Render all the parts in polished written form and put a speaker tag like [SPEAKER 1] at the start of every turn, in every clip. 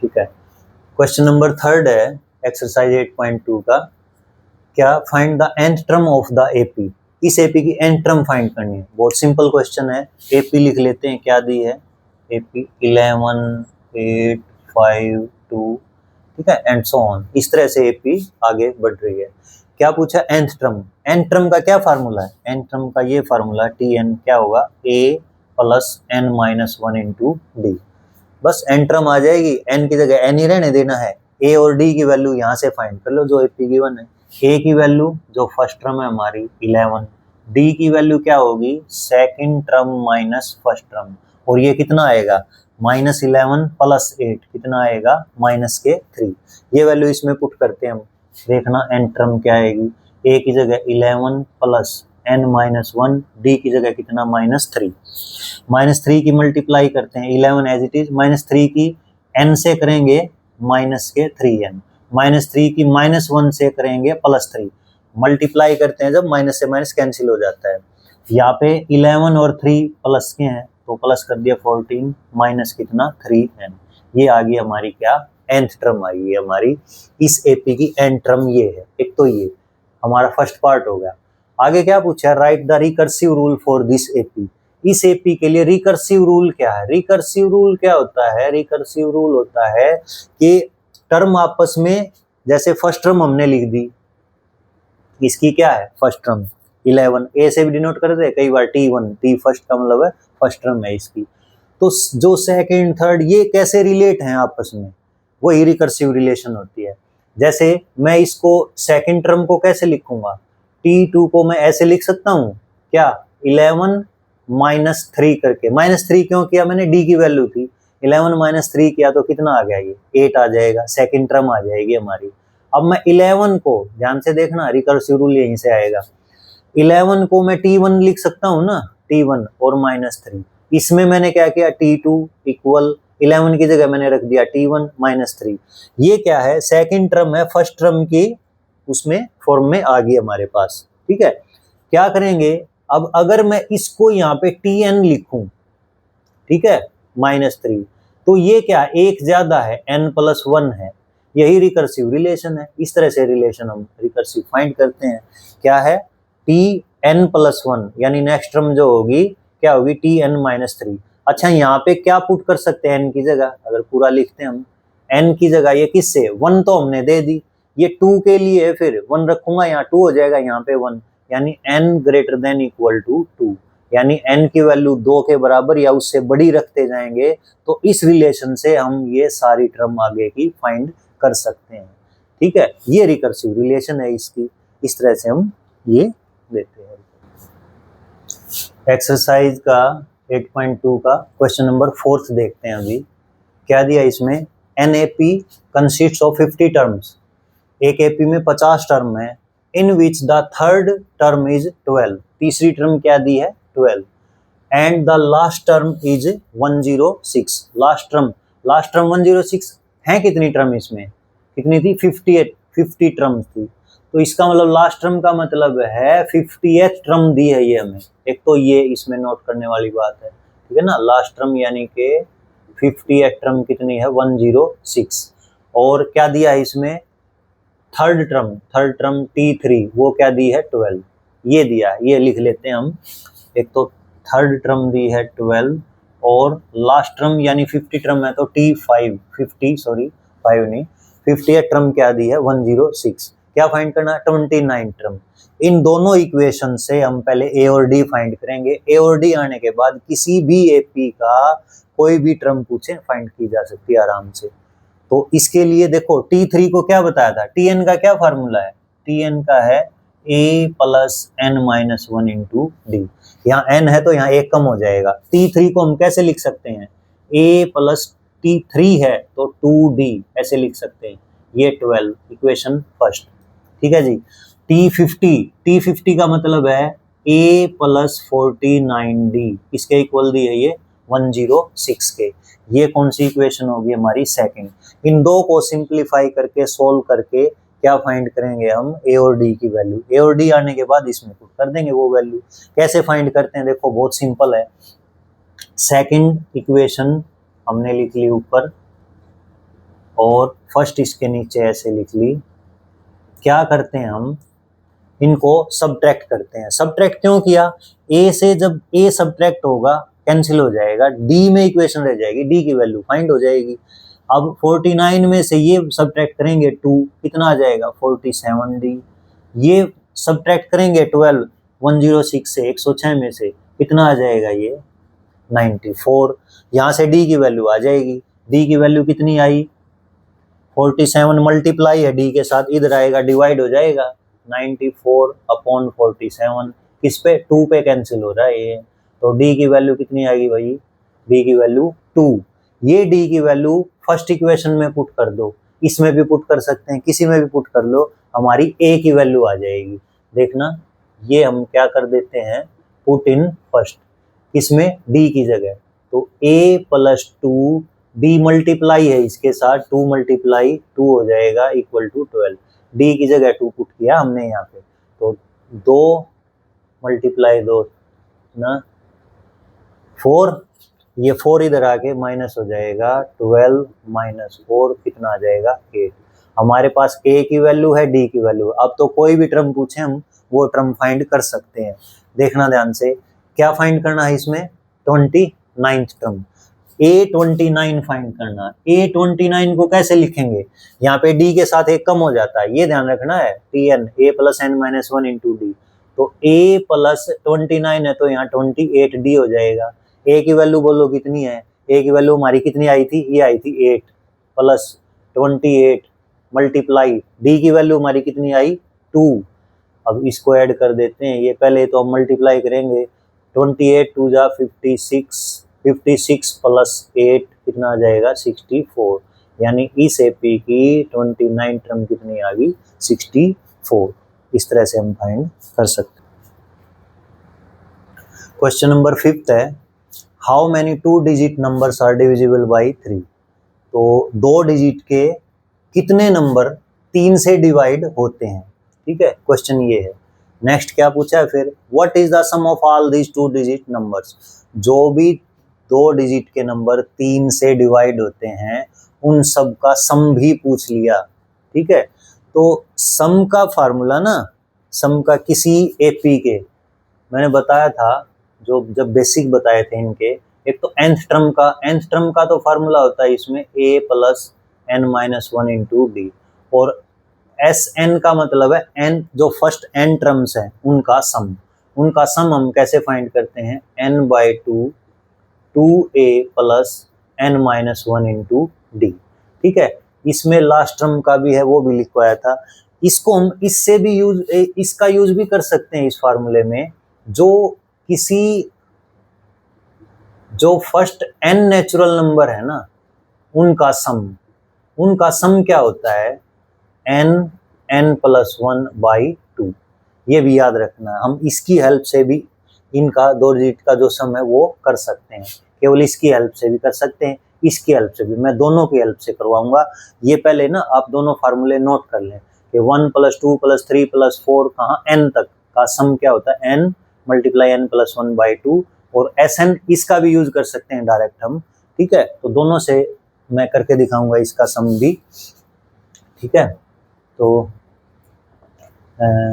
[SPEAKER 1] ठीक है। Question number 3 है एक्सरसाइज 8.2 का, क्या find the nth term of the AP. इस एपी की nth टर्म फाइंड करनी है। बहुत सिंपल क्वेश्चन है। एपी लिख लेते हैं, क्या दी है एपी 11 8 5 2, ठीक है, एंड सो ऑन। इस तरह से एपी आगे बढ़ रही है। क्या पूछा nth टर्म। nth टर्म का क्या फार्मूला है, nth टर्म का ये फार्मूला tn क्या होगा a plus n minus 1 into D. बस n टर्म आ जाएगी, n की जगह n ही रहने देना है। a और d की वैल्यू यहाँ से फाइंड कर लो जो एपी गिवन है। a की वैल्यू जो फर्स्ट टर्म है हमारी 11, d की वैल्यू क्या होगी second term minus first term, और ये कितना आएगा -11 प्लस 8 कितना आएगा -3। ये वैल्यू इसमें पुट करते हैं हम, देखना n टर्म क्या आएगी। a की जगह 11 प्लस n माइनस 1, d की जगह कितना -3। -3 की मल्टीप्लाई करते हैं 11 एज इट इज, -3 की n से करेंगे -3n, -3 की -1 से करेंगे +3, मल्टीप्लाई करते हैं जब माइनस से माइनस कैंसिल हो जाता है। यहाँ पे 11 और 3 प्लस के हैं तो प्लस कर दिया 14 माइनस कितना 3n। ये आ गई हमारी क्या nth टर्म आई है हमारी। इस एपी की nth टर्म ये है। एक तो ये हमारा फर्स्ट पार्ट हो गया। आगे क्या पूछा, right the recursive rule for this AP. इस एपी के लिए रिकर्सिव रूल क्या है। रिकर्सिव रूल क्या होता है, रिकर्सिव रूल होता है कि टर्म आपस में, जैसे फर्स्ट टर्म हमने लिख दी, इसकी क्या है फर्स्ट टर्म 11, ए से भी डिनोट कर दे कई बार t1, t फर्स्ट का मतलब है फर्स्ट टर्म है इसकी। तो जो सेकंड थर्ड ये कैसे रिलेट हैं आपस में, वही रिकर्सिव रिलेशन होती है। जैसे मैं इसको सेकंड टर्म को कैसे लिखूंगा, t2 को मैं ऐसे लिख सकता हूँ क्या 11 -3 करके। -3 क्यों किया मैंने, d की वैल्यू थी, 11 -3 किया तो कितना आ गया ये 8 आ जाएगा, सेकंड टर्म आ जाएगी हमारी। अब मैं 11 को ध्यान से देखना, रिकर्सिव रूल यहीं से आएगा। 11 को मैं t1 लिख सकता हूँ ना, t1 और -3। इसमें मैंने क्या किया t2 इक्वल 11 की जगह मैंने रख दिया t1 -3। ये क्या है सेकंड टर्म है फर्स्ट टर्म की उसमें फॉर्म में आ गई हमारे पास। ठीक है, क्या करेंगे अब, अगर मैं इसको यहाँ पे tn लिखूं, ठीक है -3, तो ये क्या एक ज्यादा है n+1 है, यही रिकर्सिव रिलेशन है। इस तरह से रिलेशन हम रिकर्सिव फाइंड करते हैं। क्या है tn+1, यानी नेक्स्ट टर्म जो होगी क्या होगी tn-3। अच्छा यहाँ पे क्या पुट कर सकते हैं n की जगह, अगर पूरा लिखते हैं हम n की जगह, ये किससे 1 तो हमने दे दी, ये 2 के लिए फिर 1 रखूंगा, यहाँ 2 हो जाएगा, यहाँ पे 1, यानी n greater than equal to 2, यानी n की वैल्यू 2 के बराबर या उससे बड़ी रखते जाएंगे तो इस रिलेशन से हम ये सारी टर्म आगे की फाइंड कर सकते हैं। ठीक है, ये रिकर्सिव रिलेशन है इसकी, इस तरह से हम ये देते हैं। एक्सरसाइज का 8.2 का क्वेश्चन नंबर 4 देखते हैं अभी। क्या दिया इसमें, an AP consists of 50 terms. एक एपी में 50 टर्म है, in which the third term is 12, तीसरी टर्म क्या दी है 12, and the last term is 106। Last term 106 है। कितनी टर्म इसमें कितनी थी 50 टर्म थी, तो इसका मतलब लास्ट टर्म का मतलब है 50th टर्म दी है ये हमें। एक तो ये इसमें नोट करने वाली बात है, ठीक है ना, लास्ट टर्म यानी कि 50th टर्म कितनी है 106। और क्या दिया है इसमें थर्ड टर्म t3, वो क्या दी है 12, ये दिया है, ये लिख लेते हैं हम। एक तो थर्ड टर्म दी है 12 और लास्ट टर्म यानी 50 टर्म है तो t5 5 नहीं 50th टर्म क्या दी है 106। क्या फाइंड करना है 29 टर्म। इन दोनों इक्वेशन से हम पहले ए और डी फाइंड करेंगे। ए और डी आने के बाद किसी भी एपी का कोई भी टर्म पूछे फाइंड की जा सकती है आराम से। तो इसके लिए देखो t3 को क्या बताया था, tn का क्या फार्मूला है, tn का है a plus n-1 into D. यहाँ n है तो यहाँ एक कम हो जाएगा। t3 को हम कैसे लिख सकते हैं, a प्लस t3 है तो 2d ऐसे लिख सकते हैं, ये 12 इक्वेशन फर्स्ट। ठीक है जी। t50 का मतलब है a प्लस 49d, इसके इक्वल दी है ये 106 के। ये कौन सी इक्वेशन होगी हमारी सेकंड। इन दो को सिंप्लीफाई करके सोल्व करके क्या फाइंड करेंगे हम ए और डी की वैल्यू। ए और डी आने के बाद इसमें पुट कर देंगे वो वैल्यू। कैसे फाइंड करते हैं देखो बहुत सिंपल है। सेकंड इक्वेशन हमने लिख ली ऊपर, और फर्स्ट इसके नीचे ऐसे लिख ली। क्या करते हैं हम, इनको सबट्रैक्ट करते हैं। सबट्रैक्ट क्यों किया, ए से जब ए सबट्रैक्ट होगा कैंसिल हो जाएगा, डी में इक्वेशन रह जाएगी, डी की वैल्यू फाइंड हो जाएगी। अब 49 में से ये सबट्रैक्ट करेंगे 2, कितना आ जाएगा 47D। ये सबट्रैक्ट करेंगे 12 106 से 106 में से कितना आ जाएगा ये 94। यहाँ से डी की वैल्यू आ जाएगी, डी की वैल्यू कितनी आई 47 मल्टीप्लाई है डी के साथ, इधर आएगा डिवाइड हो जाएगा 94/47, किस पे 2 पे कैंसिल हो रहा है ये, तो डी की वैल्यू कितनी आएगी भाई, डी की वैल्यू 2। ये डी की वैल्यू फर्स्ट इक्वेशन में पुट कर दो, इसमें भी पुट कर सकते हैं, किसी में भी पुट कर लो, हमारी ए की वैल्यू आ जाएगी। देखना ये हम क्या कर देते हैं, पुट इन फर्स्ट, इसमें डी की जगह, तो a + 2 डी मल्टीप्लाई है इसके साथ 2 × 2 हो जाएगा इक्वल टू 12। डी की जगह 2 पुट किया हमने यहाँ पे, तो 2 × 2 ना 4, ये 4 इधर आके माइनस हो जाएगा, 12 - 4 कितना आ जाएगा 8। हमारे पास a की वैल्यू है, d की वैल्यू, अब तो कोई भी टर्म पूछे हम वो टर्म फाइंड कर सकते हैं। देखना ध्यान से, क्या फाइंड करना है इसमें 29th टर्म, A29 फाइंड करना। A29 को कैसे लिखेंगे, यहाँ पे d के साथ एक कम हो जाता है, ये ध्यान रखना है, Tn a + n - 1 × d, तो a + 29 है तो यहाँ 28d हो जाएगा। a की वैल्यू बोलो कितनी है, a की वैल्यू हमारी कितनी आई थी, ये आई थी 8 + 28 मल्टीप्लाई d की वैल्यू हमारी कितनी आई 2। अब इसको ऐड कर देते हैं, ये पहले तो हम मल्टीप्लाई करेंगे, 28 × 2 = 56, 56 + 8 कितना आ जाएगा 64, यानी इस एपी की 29 टर्म कितनी आ गई 64। इस तरह से हम फाइंड कर सकते हैं। क्वेश्चन नंबर 5 है, how many 2 digit numbers are divisible by 3। तो 2 डिजिट के कितने नंबर 3 से डिवाइड होते हैं, ठीक है, क्वेश्चन ये है। नेक्स्ट क्या पूछा है फिर, what is the sum of all these 2 digit numbers. जो भी 2 डिजिट के नंबर 3 से डिवाइड होते हैं उन सब का सम भी पूछ लिया, ठीक है। तो सम का फार्मूला ना, सम का किसी एपी के मैंने बताया था, जो जब बेसिक बताए थे इनके, एक तो nth टर्म का तो फार्मूला होता है इसमें a + n - 1 × d, और Sn का मतलब है n, जो फर्स्ट n टर्म्स हैं उनका सम हम कैसे फाइंड करते हैं, n/2 2a + n - 1 × d, ठीक है। इसमें लास्ट टर्म का भी है, वो भी लिखवाया था। इसको हम इससे भी इसका यूज भी कर सकते हैं इस फार्मूले में, जो फर्स्ट n नेचुरल नंबर है ना उनका सम क्या होता है, n + 1/2। ये भी याद रखना है, हम इसकी हेल्प से भी इनका 2 डिजिट का जो सम है वो कर सकते हैं, केवल इसकी हेल्प से भी कर सकते हैं, इसकी हेल्प से भी, मैं दोनों की हेल्प से करवाऊंगा। ये पहले ना आप दोनों फार्मूले नोट कर लें कि 1 + 2 + 3 + 4 कहाँ n तक का सम क्या होता है, n × n + 1/2, और Sn इसका भी यूज कर सकते हैं डायरेक्ट हम, ठीक है। तो दोनों से मैं करके दिखाऊंगा इसका सम भी, ठीक है। तो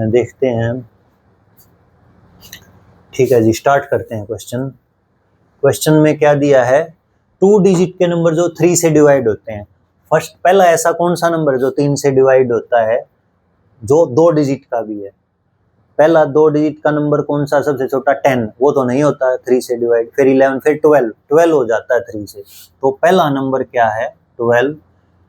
[SPEAKER 1] देखते हैं, ठीक है जी, स्टार्ट करते हैं क्वेश्चन में क्या दिया है, 2 डिजिट के नंबर जो 3 से डिवाइड होते हैं। फर्स्ट पहला ऐसा कौन सा नंबर जो 3 से डिवाइड होता है जो 2 डिजिट का भी है, पहला 2 डिजिट का नंबर कौन सा, सबसे छोटा 10, वो तो नहीं होता है 3 से डिवाइड, फिर 11, फिर 12 हो जाता है 3 से, तो पहला नंबर क्या है 12।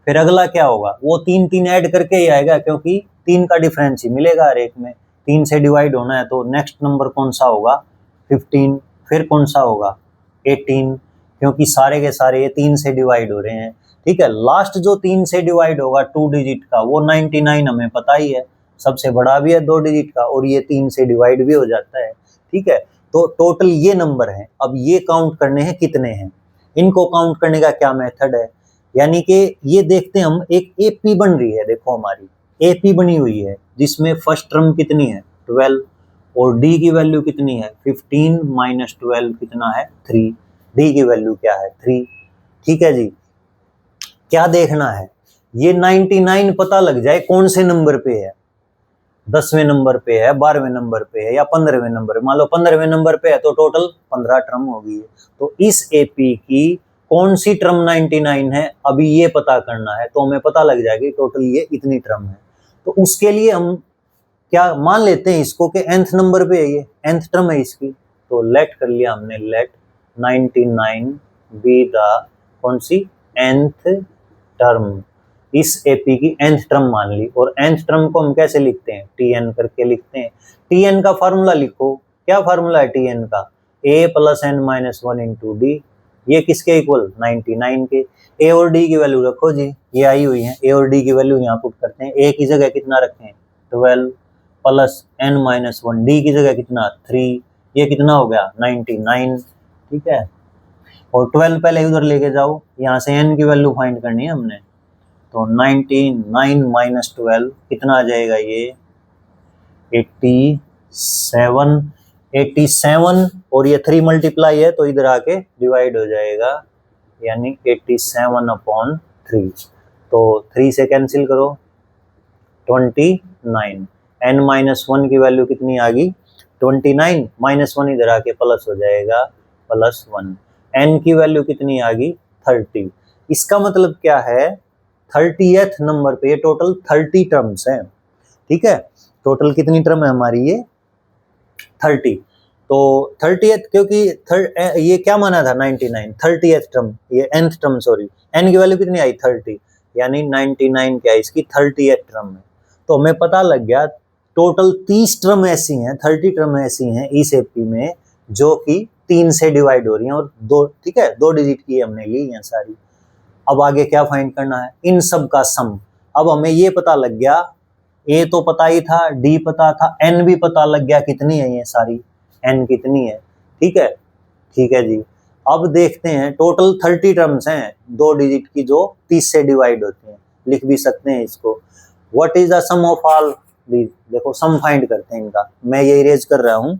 [SPEAKER 1] फिर अगला क्या होगा, वो 3 ऐड करके ही आएगा, क्योंकि 3 का डिफरेंस ही मिलेगा हर एक में, 3 से डिवाइड होना है, तो नेक्स्ट नंबर कौन सा होगा 15, फिर कौन सा होगा 18, क्योंकि सारे के सारे ये 3 से डिवाइड हो रहे हैं, ठीक है। लास्ट जो 3 से डिवाइड होगा 2 डिजिट का, वो 99 हमें पता ही है, सबसे बड़ा भी है 2 डिजिट का, और ये 3 से डिवाइड भी हो जाता है, ठीक है। तो टोटल ये नंबर हैं, अब ये काउंट करने हैं कितने हैं, इनको काउंट करने का क्या मेथड है, यानी कि ये देखते हैं हम, एक एपी बन रही है, देखो हमारी एपी बनी हुई है जिसमें फर्स्ट टर्म कितनी है 12, और डी की वैल्यू कितनी है 15 - 12 कितना है 3, डी की वैल्यू क्या है 3, ठीक है जी। क्या देखना है, ये 99 पता लग जाए कौन से नंबर पे है, 10वें नंबर पे है, 12वें नंबर पे है या 15वें नंबर, मान लो 15वें नंबर पे है तो टोटल 15 टर्म होगी। तो इस एपी की कौन सी टर्म 99 है अभी ये पता करना है, तो हमें पता लग जाएगी टोटल ये इतनी टर्म है। तो उसके लिए हम क्या मान लेते हैं इसको कि nth नंबर पे है, ये nth टर्म है इसकी, तो लेट कर लिया हमने, लेट 99 बी द कौन सी nth टर्म, इस एपी की nth टर्म मान ली। और nth टर्म को हम कैसे लिखते हैं, tn करके लिखते हैं। tn का फार्मूला लिखो, क्या फार्मूला है tn का, a plus n minus 1 into D, ये किसके इक्वल 99 के। a और d की वैल्यू रखो जी, ये आई हुई है, a और d की वैल्यू यहाँ पुट करते हैं। a की जगह कितना रखें 12 प्लस n माइनस 1, डी की जगह कितना 3, ये कितना हो गया 99, ठीक है। और 12 पहले उधर लेके जाओ, यहाँ से n की वैल्यू फाइंड करनी है हमने, तो 99 माइनस 12 कितना आ जाएगा ये 87 और ये 3 मल्टीप्लाई है तो इधर आके डिवाइड हो जाएगा, यानी 87/3। तो 3 से कैंसिल करो 29, n माइनस 1 की वैल्यू कितनी आ गई 29 माइनस 1 इधर आके प्लस हो जाएगा +1, n की वैल्यू कितनी आ गई 30। इसका मतलब क्या है 30th नंबर पे, ये टोटल 30 टर्म्स हैं, ठीक है। टोटल कितनी टर्म है हमारी ये 30, तो 30th क्योंकि ये क्या माना था 99, 30th टर्म, ये nth टर्म सॉरी, n की वैल्यू कितनी आई 30, यानी 99 क्या है इसकी 30th टर्म है। तो हमें पता लग गया टोटल 30 टर्म ऐसी हैं, 30 टर्म ऐसी हैं इस एपी में जो कि 3 से डिवाइड हो रही हैं और 2, ठीक है, 2 डिजिट की हमने ली हैं सारी। अब आगे क्या फाइंड करना है, इन सब का सम। अब हमें ये पता लग गया, ए तो पता ही था, डी पता था, एन भी पता लग गया कितनी है ये सारी, एन कितनी है, ठीक है, ठीक है जी। अब देखते हैं टोटल 30 टर्म्स हैं 2 डिजिट की जो 30 से डिवाइड होती हैं, लिख भी सकते हैं इसको। What is the sum of all these, देखो सम फाइंड करते हैं इनका, मैं ये इरेज कर रहा हूं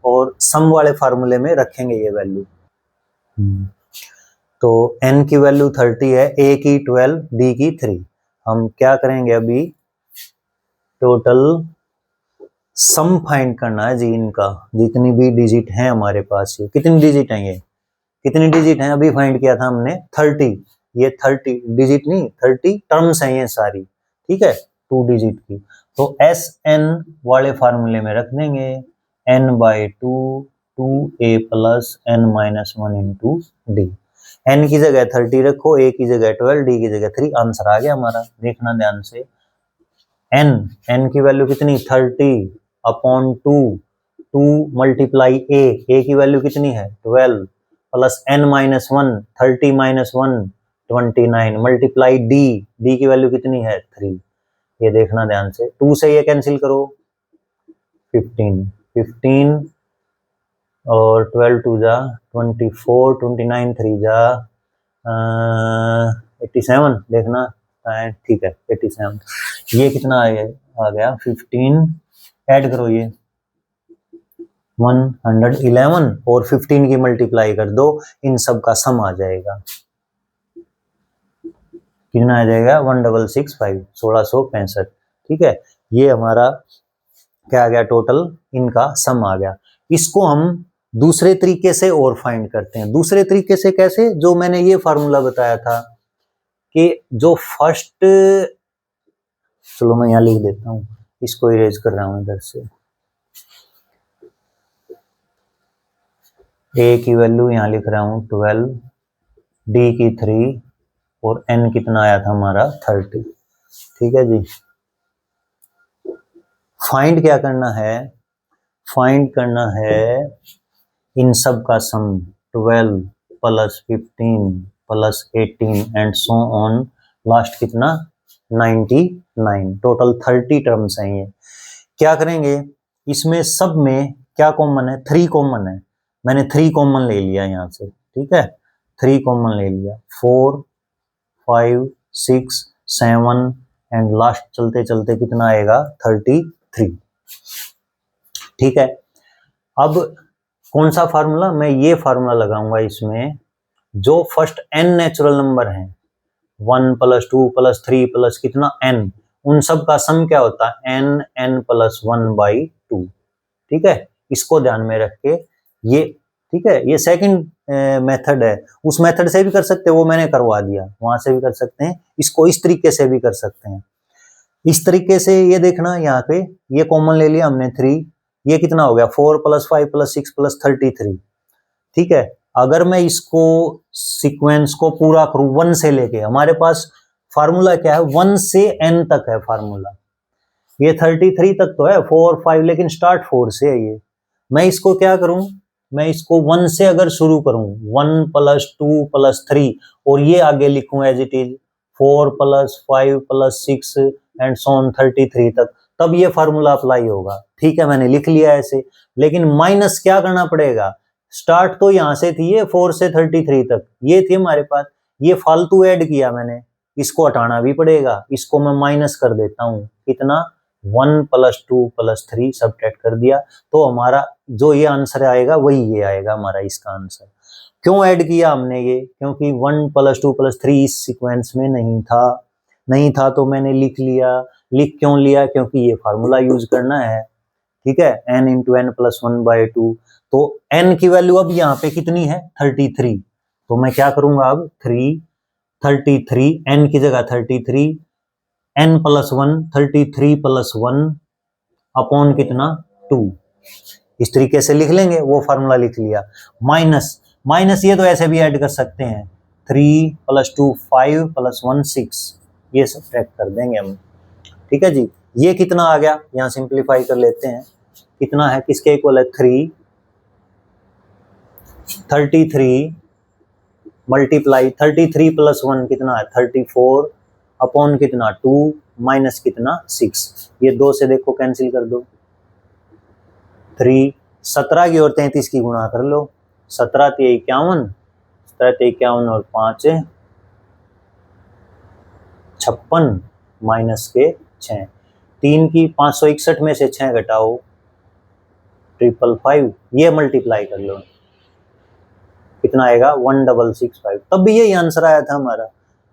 [SPEAKER 1] और सम वाले फार्मूले में रखेंगे ये वैल्यू। तो n की वैल्यू 30 है, a की 12, d की 3। हम क्या करेंगे अभी टोटल सम फाइंड करना है जी इनका, जितनी भी डिजिट हैं हमारे पास, ये कितनी डिजिट हैं, ये कितनी डिजिट हैं अभी फाइंड किया था हमने 30, ये 30 डिजिट नहीं 30 टर्म्स हैं ये सारी, ठीक है, 2 डिजिट की। तो Sn वाले फार्मूले में रख देंगे n/2 2a plus n minus 1 into D. n की जगह 30 रखो, a की जगह 12, d की जगह 3, आंसर आ गया हमारा। देखना ध्यान से, n की वैल्यू कितनी 30/2, 2 मल्टीप्लाई a की वैल्यू कितनी है 12 plus n minus 1, 30 minus 1 29 multiply d की वैल्यू कितनी है 3। ये देखना ध्यान से, 2 से ये कैंसिल करो 15 और 12 2 जा 24, 29 3 जा 87, देखना ठीक है 87, ये कितना आ गया 15, ऐड करो ये 111 और 15 की मल्टीप्लाई कर दो, इन सब का सम आ जाएगा, कितना आ जाएगा 1665, 1665, ठीक है। ये हमारा क्या आ गया टोटल, इनका सम आ गया। इसको हम दूसरे तरीके से और फाइंड करते हैं। दूसरे तरीके से कैसे, जो मैंने ये फार्मूला बताया था कि जो फर्स्ट, चलो मैं यहाँ लिख देता हूँ, इसको इरेज कर रहा हूँ इधर से, ए की वैल्यू यहाँ लिख रहा हूँ 12, डी की 3 और एन कितना आया था हमारा 30, ठीक है जी। फाइंड क्या करना है, फाइंड करना है इन सब का सम 12 plus 15 plus 18 and so on, last कितना 99, टोटल 30 टर्म्स हैं ये। क्या करेंगे, इसमें सब में क्या कॉमन है 3 कॉमन है, मैंने 3 कॉमन ले लिया यहाँ से, ठीक है, 3 कॉमन ले लिया, 4 5 6 7 एंड लास्ट चलते चलते कितना आएगा 33, ठीक है। अब कौन सा फार्मूला, मैं ये फार्मूला लगाऊंगा इसमें, जो फर्स्ट n नेचुरल नंबर हैं 1 + 2 + 3 + कितना n, उन सब का सम क्या होता है n + 1/2। ठीक है, इसको ध्यान में रख के ये, ठीक है, ये सेकंड मेथड है। उस मेथड से भी कर सकते हैं, वो मैंने करवा दिया, वहां से भी कर सकते हैं, इसको इस तरीके से भी कर सकते हैं। इस तरीके से ये देखना, यहाँ पे ये कॉमन ले लिया हमने 3, ये कितना हो गया 4 + 5 + 6 + 33। ठीक है, अगर मैं इसको सीक्वेंस को पूरा करूं 1 से लेके, हमारे पास फार्मूला क्या है 1 से n तक है फार्मूला, ये 33 तक तो है 4 5, लेकिन स्टार्ट 4 से है ये। मैं इसको क्या करूं, मैं इसको 1 से अगर शुरू करूं 1 + 2 + 3 और ये आगे लिखूं as it is 4 + 5 + 6 and so on 33 तक, तब ये फार्मूला अप्लाई होगा। ठीक है, मैंने लिख लिया ऐसे, लेकिन माइनस क्या करना पड़ेगा, स्टार्ट तो यहां से थी ये 4 से 33 तक, ये थी हमारे पास, ये फालतू ऐड किया मैंने, इसको हटाना भी पड़ेगा, इसको मैं माइनस कर देता हूं, कितना 1 + 2 + 3 सब्ट्रैक्ट कर दिया, तो हमारा जो ये आंसर आएगा वही ये आएगा हमारा इसका आंसर। क्यों ऐड किया हमने ये, क्योंकि 1 + 2 + 3 इस सीक्वेंस में नहीं था तो मैंने लिख लिया। लिख क्यों लिया, क्योंकि ये फार्मूला यूज करना है। ठीक है, n × n + 1/2, तो n की वैल्यू अब यहाँ पे कितनी है 33, तो मैं क्या करूंगा अब 33 n की जगह 33, n + 1 33 + 1 अपॉन कितना 2, इस तरीके से लिख लेंगे, वो फार्मूला लिख लिया। माइनस ये तो ऐसे भी ऐड कर सकते हैं, 3 + 2 5 + 1 6, ये सब्ट्रैक्ट कर देंगे हम। ठीक है जी, ये कितना आ गया, यहाँ सिंप्लीफाई कर लेते हैं, कितना है, किसके इक्वल है 33 मल्टीप्लाई 33 + 1 कितना है 34 अपॉन कितना 2 माइनस कितना 6, ये 2 से देखो कैंसिल कर दो, 3 17 की और 33 की गुणा कर लो, 17 × 3 = 51, 17 × 3 = 51 और 5 56 माइनस के 6, 3 की 561 में से 6 घटाओ 555, ये मल्टीप्लाई कर लो, कितना आएगा 1665, तब भी यही आंसर आया था हमारा,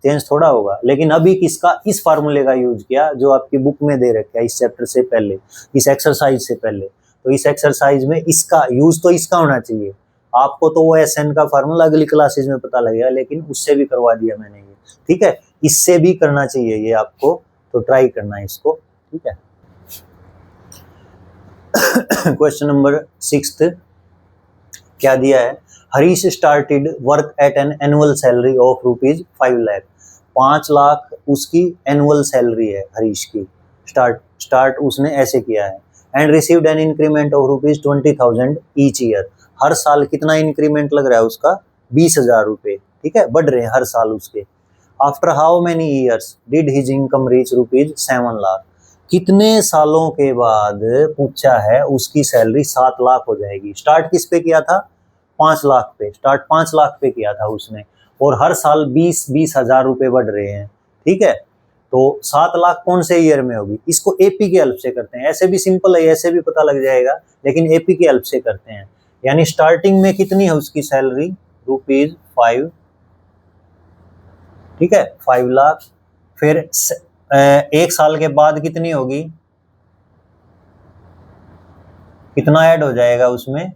[SPEAKER 1] चेंज थोड़ा होगा। लेकिन अभी किसका, इस फार्मूले का यूज किया जो आपकी बुक में दे रखा है इस चैप्टर से पहले, इस एक्सरसाइज से पहले, तो इस एक्सरसाइज में इसका यूज तो इसका होना चाहिए। आपको तो वो SN का फार्मूला अगली क्लासेज में पता लगेगा, लेकिन उससे भी करवा दिया मैंने ये। ठीक है, इससे भी करना चाहिए ये आपको, तो ट्राई करना है इसको। ठीक है, क्वेश्चन नंबर 6 क्या दिया है, Harish started work at an annual salary of ₹5 lakh, 5 lakh उसकी एनुअल सैलरी है हरीश की, स्टार्ट उसने ऐसे किया है, and received an increment of ₹20,000 each year, हर साल कितना इंक्रीमेंट लग रहा है उसका 20,000 रुपये। ठीक है, बढ़ रहे हैं हर साल उसके। After how many years did his income reach ₹7 lakh, कितने सालों के बाद पूछा है उसकी सैलरी 7 लाख हो जाएगी। स्टार्ट किस पे किया था 5 लाख पे, स्टार्ट 5 लाख पे किया था उसने, और हर साल 20 हजार रुपए बढ़ रहे हैं। ठीक है, तो 7 लाख कौन से ईयर में होगी, इसको एपी की हेल्प से करते हैं, ऐसे भी सिंपल है, ऐसे भी पता लग जाएगा, लेकिन एपी की हेल्प से करते हैं। यानी स्टार्टिंग में कितनी है उसकी सैलरी ₹5, ठीक है 5 लाख, फिर 1 साल के बाद कितनी होगी, कितना ऐड हो जाएगा उसमें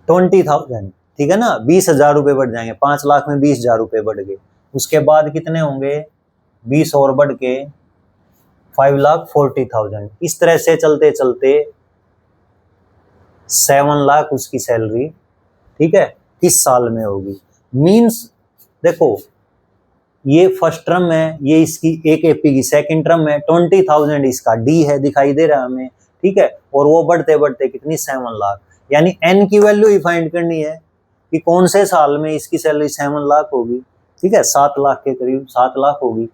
[SPEAKER 1] 20,000। ठीक है ना, 20,000 रुपये बढ़ जाएंगे, 5 लाख में 20,000 रुपये बढ़ गए, उसके बाद कितने होंगे 20 और बढ़ के 5,40,000, इस तरह से चलते चलते 7 लाख उसकी सैलरी। ठीक है, किस साल में होगी, मींस देखो ये फर्स्ट टर्म है, ये इसकी एक एपी की सेकंड टर्म है, 20,000 इसका डी है, दिखाई दे रहा है हमें। ठीक है, और वो बढ़ते बढ़ते कितनी 7 लाख, यानी एन की वैल्यू ही फाइंड करनी है कि कौन से साल में इसकी सैलरी 7 लाख होगी। ठीक है, 7 लाख के करीब 7 लाख होगी,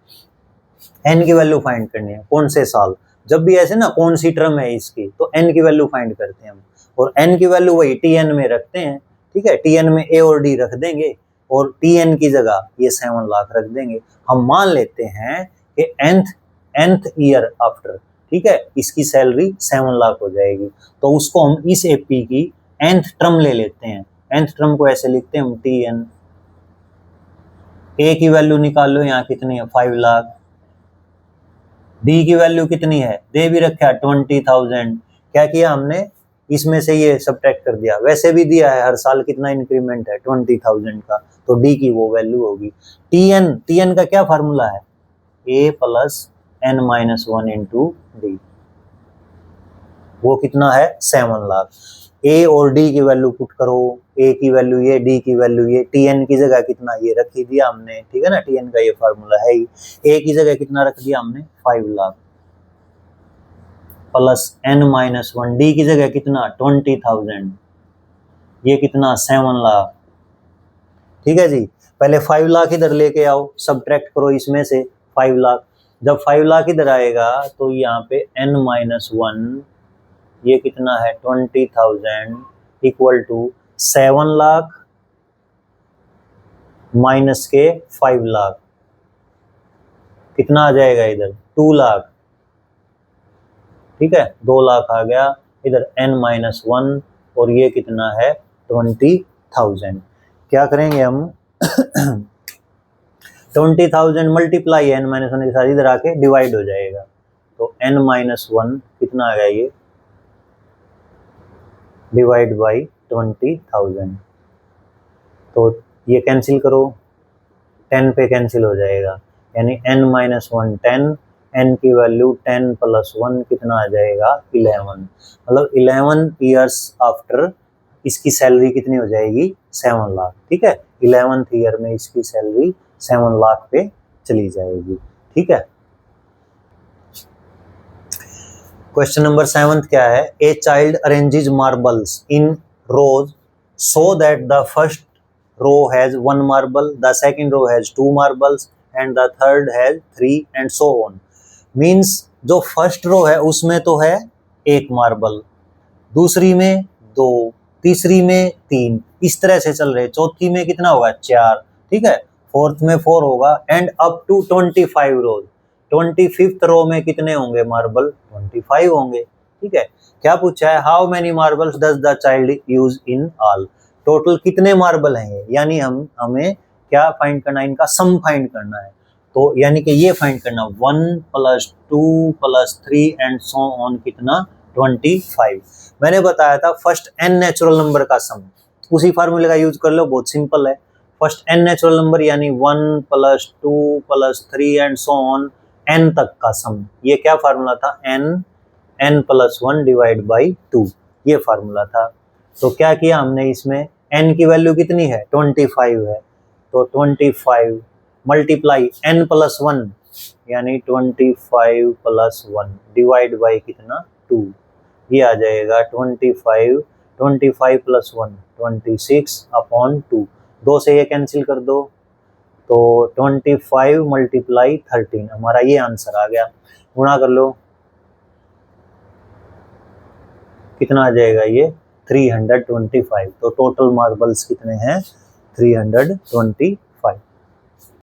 [SPEAKER 1] एन की वैल्यू फाइंड करनी है कौन से साल, जब भी ऐसे ना कौन सी टर्म है इसकी, तो एन की वैल्यू फाइंड करते हैं हम, और एन की वैल्यू वही टीएन में रखते हैं। ठीक है, टीएन में ए और डी रख देंगे, और टीएन की जगह ये 7 लाख रख देंगे। हम मान लेते हैं कि nth ईयर आफ्टर, ठीक है, इसकी सैलरी 7 लाख हो जाएगी, तो उसको हम इस एपी की nth टर्म ले लेते हैं। nth टर्म को ऐसे लिखते हैं हम टीएन, ए की वैल्यू निकाल लो, यहाँ कितनी है 5 लाख। डी की वैल्यू कितनी है, दे भी रखा है 20,000। क्या किया हमने, इसमें से ये सब्ट्रैक्ट कर दिया, वैसे भी दिया है हर साल कितना इंक्रीमेंट है 20,000 का, तो डी की वो वैल्यू होगी। टीएन का क्या फार्मूला है, A plus n minus 1 into d, वो कितना है 7 लाख। ए और डी की वैल्यू पुट करो, ए की वैल्यू ये, डी की वैल्यू ये, टीएन की जगह कितना ये रख ही दिया हमने, ठीक है ना, टीएन का ये फार्मूला है ही। ए की जगह कितना रख दिया हमने 5 lakh plus n minus 1, D की जगह कितना 20,000, ये कितना 7 लाख, ठीक है जी। पहले 5 लाख इधर लेके आओ, सब्ट्रैक्ट करो इसमें से 5 लाख, जब 5 लाख इधर आएगा तो यहाँ पे n माइनस 1, ये कितना है 20,000 इक्वल टू 7 लाख माइनस के 5 लाख, कितना आ जाएगा इधर 2 लाख, ठीक है 2 लाख आ गया इधर n माइनस 1, और ये कितना है 20,000। क्या करेंगे हम 20,000 मल्टीप्लाई n माइनस 1 के साथ इधर आके डिवाइड हो जाएगा, तो n माइनस 1 कितना आ गया ये डिवाइड बाई 20,000, तो ये कैंसिल करो, 10 पे कैंसिल हो जाएगा, यानी n माइनस 1 10, n की वैल्यू 10 प्लस 1 कितना आ जाएगा 11, मतलब 11 ईयर्स आफ्टर इसकी सैलरी कितनी हो जाएगी 7 लाख, ठीक है 11th ईयर में इसकी सैलरी 7 लाख पे चली जाएगी, ठीक है। क्वेश्चन नंबर 7 क्या है, a child arranges marbles in rows so that the first row has 1 marble, the second row has 2 marbles and the third has 3 and so on. Means जो फर्स्ट रो है उसमें तो है 1 मार्बल, दूसरी में 2, तीसरी में 3, इस तरह से चल रहे, चौथी में कितना होगा 4, ठीक है, फोर्थ में 4 होगा, and up to 25 rows, 25th row में कितने होंगे मार्बल 25 होंगे, ठीक है। क्या पूछा है, how many marbles does the child use in all, total कितने मार्बल हैं ये, यानी हमें क्या फाइंड करना है, इनका सम फाइंड करना है, तो यानी कि ये फाइंड करना 1 plus 2 plus 3 and so on कितना 25। मैंने बताया था फर्स्ट n नेचुरल नंबर का सम, उसी फार्मूले का यूज कर लो, बहुत सिंपल है, फर्स्ट n नेचुरल नंबर यानी 1 plus 2 plus 3 and so on n तक का सम, ये क्या फार्मूला था n प्लस 1 डिवाइड बाई 2, ये फार्मूला था। तो क्या किया हमने, इसमें n की वैल्यू कितनी है 25 है, तो 25 मल्टीप्लाई n प्लस 1 यानी 25 प्लस 1 डिवाइड बाई कितना 2, ये आ जाएगा 25 प्लस 1 26 अपॉन 2, 2 से ये कैंसिल कर दो, तो 25 मल्टीप्लाई 13, हमारा ये आंसर आ गया, गुणा कर लो कितना आ जाएगा ये 325, तो टोटल मार्बल्स कितने हैं 325।